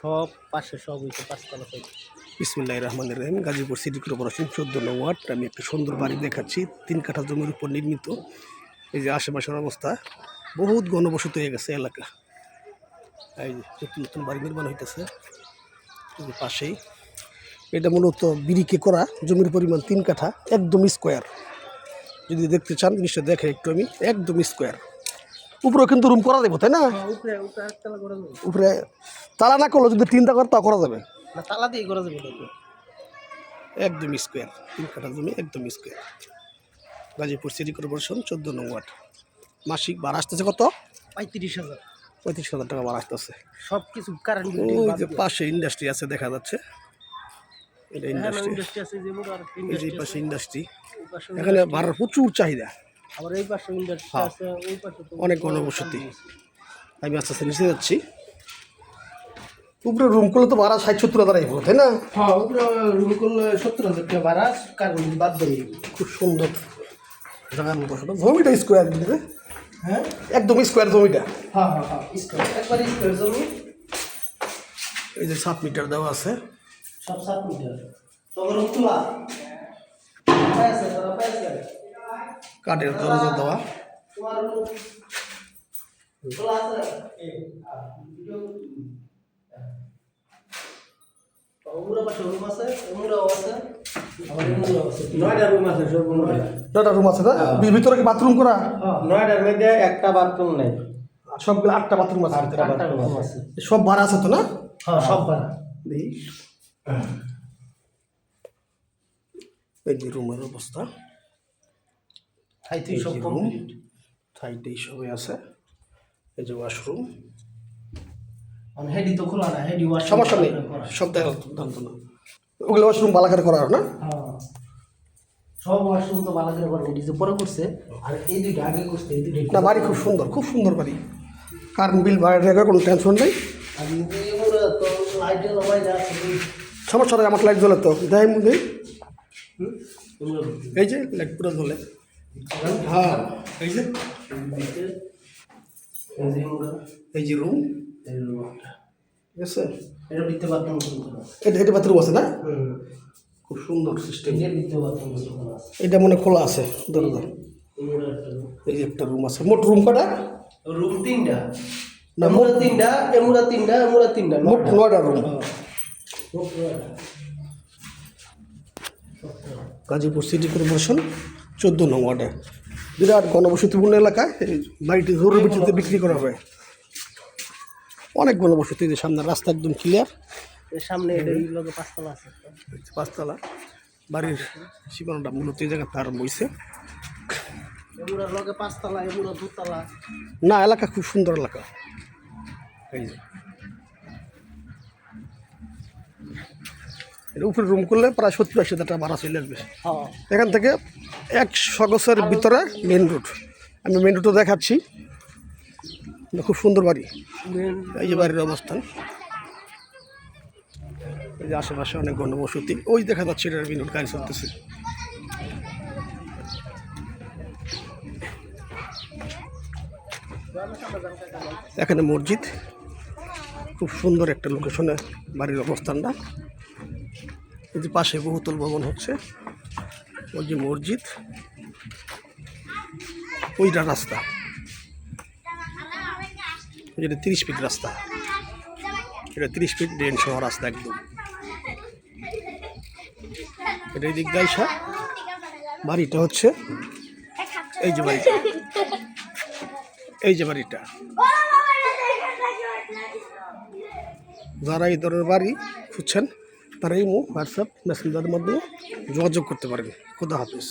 সব পাশে সব হইছে পাঁচতলা সাইড। বিসমিল্লাহির রহমানির রহিম। গাজীপুর সিটি কর্পোরেশন 14 নং ওয়ার্ড। আমি একটা সুন্দর বাড়ি দেখাচ্ছি 3 কাঠা জমির উপর নির্মিত। এই যে আশেপাশের অবস্থা, বহুত ঘনবসতি হয়ে গেছে এলাকা। এই যে নতুন নতুন বাড়ি নির্মাণ হইতেছে পাশেই। এটা মূলত বিরিকে করা, জমির পরিমাণ 3 কাঠা, একদম স্কোয়ার। যদি দেখতে চান জিনিসটা দেখে একটু, আমি একদম স্কোয়ার। উপরেও কিন্তু রুম করা যাবে, তাই না? উপরে তালা না করলে যদি 3টা করে তা করা যাবে, তালা দিয়ে করা যাবে। একদম স্কোয়ার, 3 কাঠা জমি একদম স্কোয়ার। গাজীপুর সিটি কর্পোরেশন 14 নং ওয়ার্ড। মাসিক ভাড়া আসতেছে কত? 35,000। 35,000 টাকা ভাড়া আসতেছে। সব কিছু কারেন্ট। ওই যে পাশে ইন্ডাস্ট্রি আছে দেখা যাচ্ছে, এটা ইন্ডাস্ট্রি। এই যে পাশে ইন্ডাস্ট্রি, এখানে ভাড়ার প্রচুর চাহিদা। আবার এই পাশে ইন্ডাস্ট্রি আছে, ওই পাশে তো অনেক ঘনবসতি। আমি আস্তে আস্তে নিচে যাচ্ছি। উপরে রুম করলে তো ভাড়া 60-70 হাজার আইব, তাই না? হ্যাঁ, উপরে রুম করলে 70,000 টাকা ভাড়া, কারেন্ট বাদ দিয়ে। খুব সুন্দর জায়গার মতো। জমিটা স্কোয়ার দিবে, হ্যাঁ একদম স্কোয়ার জমিটা। হ্যাঁ হ্যাঁ হ্যাঁ, স্কোয়ার, একবার স্কোয়ার জমি। এই যে 7 মিটার দেওয়া আছে, সব 7 মিটার। তবে রুম খোলা আছে, তোরা পাইছে কাঠের দরজা দেওয়া। তোমার রুম খোলা আছে। ওমরা পাশে রুম আছে, ওমরাও আছে, আবার এমরাও আছে। 9টা রুম আছে, সব 9টা রুম আছে না? ভিতরে কি বাথরুম করা? 9টার মধ্যে একটা বাথরুম নেই, সবগুলো 8টা বাথরুম আছে। 8টা রুম আছে। সব ভাড়া আছে তো না? হ্যাঁ, সব ভাড়া। দেখি এই যে রুমের অবস্থা। তাই তুই সব রুম কমপ্লিট। সাইডেই সবই আছে। এই যে ওয়াশরুম, মানে হেডি তো খোলা না, হেডি ওয়াশ সমস্যা নেই, সব দেখা জানতো না। ওগুলো ওয়াশরুম বালাকারে করা হয় না? হ্যাঁ, সব ওয়াশরুম তো ভালো করে করে ডিজে পরে করছে। আর এই দুইটা আগে করছে, এই দুইটা না, বাড়ি খুব সুন্দর, খুব সুন্দর বাড়ি। কারেন্ট বিল বাইরে রেখে কোনো টেনশন নেই। আর এগুলো তো লাইটের সবাই যাচ্ছে। সমস্যা নেই, আমার লাইট জ্বলে তো দেয় মধ্যে। এগুলো এই যে লাইট পুরো জ্বলে। হ্যাঁ, এই যে এই যে রুম, ঠিক আছে। এটা দিতে বাথরুম করতে না, এটা বাথরুম আছে না? খুব সুন্দর সিস্টেম। এটা দিতে বাথরুম করতে না। এটা মনে খোলা আছে দরজা। এই যে একটা রুম আছে। মোট রুম কটা? রুম 3টা না, এমুরা 3টা, এমুরা 3টা, এমুরা 3টা, মোট 9টা রুম। গাজীপুর সিটি কর্পোরেশন 14 নং ওয়ার্ডে। বিরাট ঘনবসতিপূর্ণ এলাকায় এই বাড়িটি জরুরি ভিত্তিতে বিক্রি করা হয়। অনেক ঘনবসতি। যে সামনে রাস্তা একদম ক্লিয়ার। এর সামনে এটা এই লগে 5তলা আছে। 5তলা বাড়ির সীমানাটা মূলত এই জায়গাতে আরম্ভ হয়েছে। এমুরা লগে 5তলা, এমুরা 2তলা। না, এলাকা খুব সুন্দর এলাকা। এই যে এর উপরে রুম করলে প্রায় 70-80 হাজার টাকা ভাড়া চলে আসবে। হ্যাঁ, এখান থেকে 100 গজের ভিতরে মেন রোড। আমি মেন রোডও দেখাচ্ছি। খুব সুন্দর বাড়ি। এই যে বাড়ির অবস্থান। এই যে আশেপাশে অনেক ঘনবসতি। ওই দেখা যাচ্ছে এটার মেন রোড, গাড়ি চলতেছে। এখানে মসজিদ, খুব সুন্দর একটা লোকেশনে বাড়ির অবস্থানটা। এই যে পাশে বহুতল ভবন হচ্ছে। ওই যে মসজিদ, ওইটা রাস্তা, যেটা 30 ফিট রাস্তা। এটা 30 ফিট ড্রেন সহ রাস্তা একদম। এটা এই দিক গাইসা বাড়িটা হচ্ছে এই যে বাড়িটা, এই যে বাড়িটা। যারা এই ধরনের বাড়ি খুঁজছেন তারা এই হোয়াটসঅ্যাপ মেসেঞ্জারের মাধ্যমে যোগাযোগ করতে পারেন। খোদা হাফেজ।